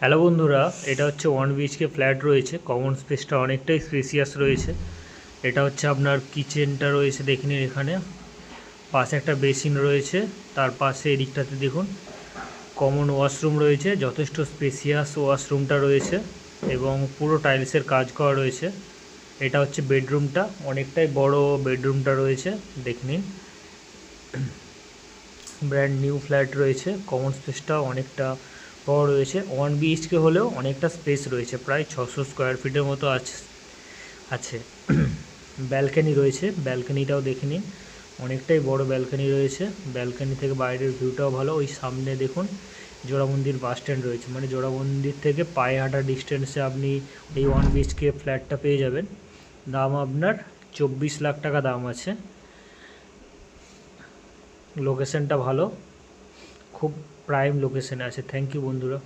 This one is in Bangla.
হ্যালো বন্ধুরা, এটা হচ্ছে ওয়ান বিএইচকে ফ্ল্যাট রয়েছে। কমন স্পেসটা অনেকটাই স্পেসিয়াস রয়েছে। এটা হচ্ছে আপনার কিচেনটা রয়েছে, দেখে নিন। এখানে পাশে একটা বেসিন রয়েছে, তার পাশে এদিকটাতে দেখুন কমন ওয়াশরুম রয়েছে। যথেষ্ট স্পেসিয়াস ওয়াশরুমটা রয়েছে এবং পুরো টাইলসের কাজ করা রয়েছে। এটা হচ্ছে বেডরুমটা, অনেকটাই বড় বেডরুমটা রয়েছে, দেখে নিন। ব্র্যান্ড নিউ ফ্ল্যাট রয়েছে, কমন স্পেসটা অনেকটা বড় রয়েছে। ওয়ান বিএইচকে হলেও অনেকটা স্পেস রয়েছে, প্রায় 600 স্কোয়ার ফিটের মতো আছে। ব্যালকানি রয়েছে, ব্যালকানিটাও দেখে নিন। অনেকটাই বড় ব্যালকানি রয়েছে। ব্যালকানি থেকে বাইরের ভিউটাও ভালো। ওই সামনে দেখুন জোড়ামন্দির বাস স্ট্যান্ড রয়েছে, মানে জোড়ামন্দির থেকে পায়ে হাঁটা ডিস্টেন্সে আপনি এই ওয়ান বিএইচকে ফ্ল্যাটটা পেয়ে যাবেন। দাম আপনার 24 লাখ টাকা দাম আছে। লোকেশনটা ভালো, খুব প্রাইম লোকেশনে আছে। থ্যাংক ইউ বন্ধুরা।